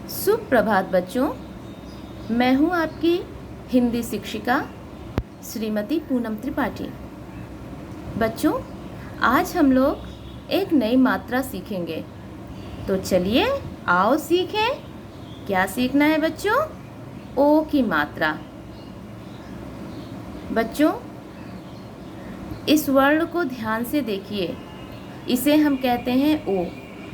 सुप्रभात बच्चों, मैं हूं आपकी हिंदी शिक्षिका श्रीमती पूनम त्रिपाठी। बच्चों, आज हम लोग एक नई मात्रा सीखेंगे, तो चलिए आओ सीखें। क्या सीखना है बच्चों? ओ की मात्रा। बच्चों, इस वर्ण को ध्यान से देखिए। इसे हम कहते हैं ओ,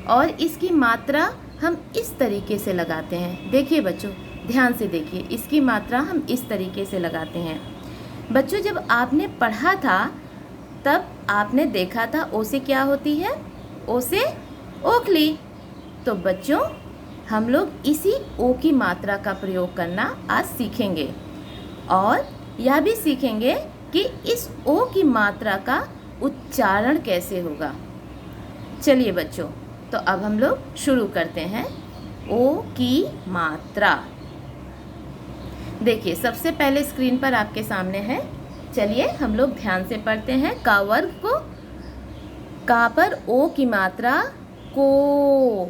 और इसकी मात्रा हम इस तरीके से लगाते हैं। देखिए बच्चों, ध्यान से देखिए, इसकी मात्रा हम इस तरीके से लगाते हैं। बच्चों, जब आपने पढ़ा था तब आपने देखा था ओ से क्या होती है? ओ से ओखली। तो बच्चों, हम लोग इसी ओ की मात्रा का प्रयोग करना आज सीखेंगे, और यह भी सीखेंगे कि इस ओ की मात्रा का उच्चारण कैसे होगा। चलिए बच्चों, तो अब हम लोग शुरू करते हैं। ओ की मात्रा देखिए, सबसे पहले स्क्रीन पर आपके सामने है। चलिए हम लोग ध्यान से पढ़ते हैं का वर्ग को। का पर ओ की मात्रा को,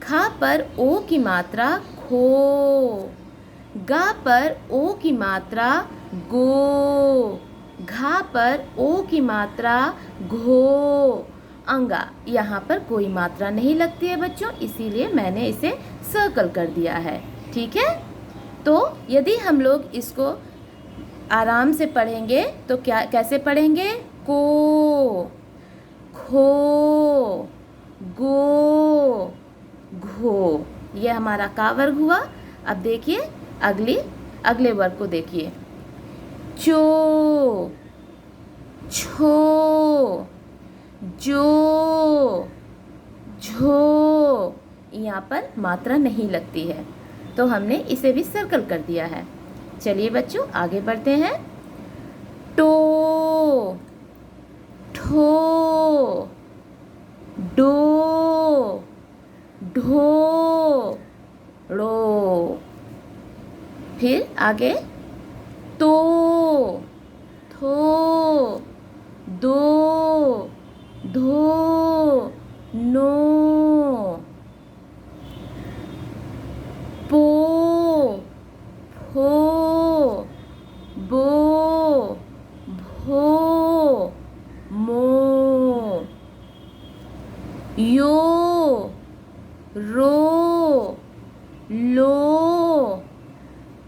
खा पर ओ की मात्रा खो, गा पर ओ की मात्रा गो, घा पर ओ की मात्रा घो। अंगा, यहाँ पर कोई मात्रा नहीं लगती है बच्चों, इसीलिए मैंने इसे सर्कल कर दिया है। ठीक है, तो यदि हम लोग इसको आराम से पढ़ेंगे तो कैसे पढ़ेंगे? को, खो, गो, घो। ये हमारा का वर्ग हुआ। अब देखिए अगले वर्ग को देखिए। चो, छो, जो, झो। यहाँ पर मात्रा नहीं लगती है, तो हमने इसे भी सर्कल कर दिया है। चलिए बच्चों, आगे बढ़ते हैं। टो, ठो, डो, ढो, ड़ो। फिर आगे तो, थो, दो, धो, नो, पो, फो, बो, भो, मो, यो, रो, लो,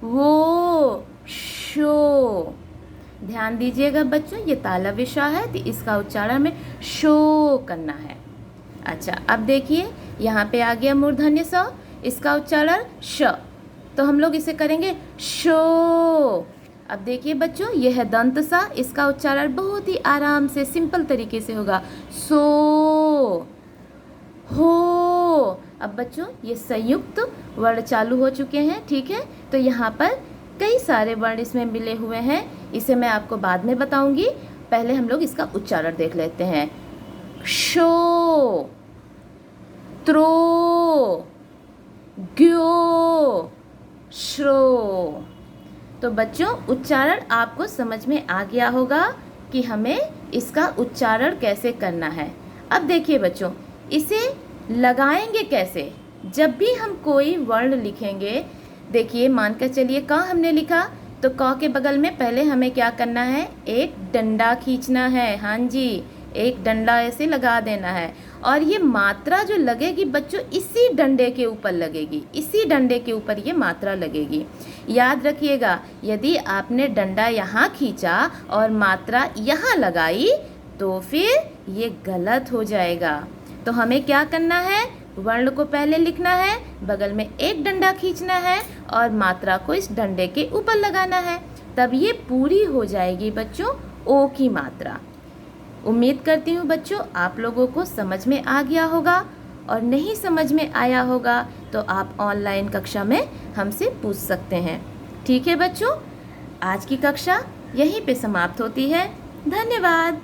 वो, शो। ध्यान दीजिएगा बच्चों, ये ताला विषय है, तो इसका उच्चारण हमें शो करना है। अच्छा, अब देखिए यहाँ पे आ गया मूर्धन्य स, इसका उच्चारण श, तो हम लोग इसे करेंगे शो। अब देखिए बच्चों, यह है दंत सा, इसका उच्चारण बहुत ही आराम से सिंपल तरीके से होगा, सो, हो। अब बच्चों, ये संयुक्त वर्ण चालू हो चुके हैं। ठीक है, तो यहाँ पर कई सारे वर्ण इसमें मिले हुए हैं, इसे मैं आपको बाद में बताऊंगी। पहले हम लोग इसका उच्चारण देख लेते हैं। शो, त्रो, ग्यो, श्रो। तो बच्चों, उच्चारण आपको समझ में आ गया होगा कि हमें इसका उच्चारण कैसे करना है। अब देखिए बच्चों, इसे लगाएंगे कैसे? जब भी हम कोई वर्ण लिखेंगे, देखिए मानकर चलिए क हमने लिखा, तो क के बगल में पहले हमें क्या करना है? एक डंडा खींचना है। हाँ जी, एक डंडा ऐसे लगा देना है, और ये मात्रा जो लगेगी बच्चों, इसी डंडे के ऊपर लगेगी, इसी डंडे के ऊपर ये मात्रा लगेगी। याद रखिएगा, यदि आपने डंडा यहाँ खींचा और मात्रा यहाँ लगाई तो फिर ये गलत हो जाएगा। तो हमें क्या करना है? वर्ण को पहले लिखना है, बगल में एक डंडा खींचना है और मात्रा को इस डंडे के ऊपर लगाना है, तब ये पूरी हो जाएगी बच्चों ओ की मात्रा। उम्मीद करती हूँ बच्चों आप लोगों को समझ में आ गया होगा, और नहीं समझ में आया होगा तो आप ऑनलाइन कक्षा में हमसे पूछ सकते हैं। ठीक है बच्चों, आज की कक्षा यहीं पे समाप्त होती है। धन्यवाद।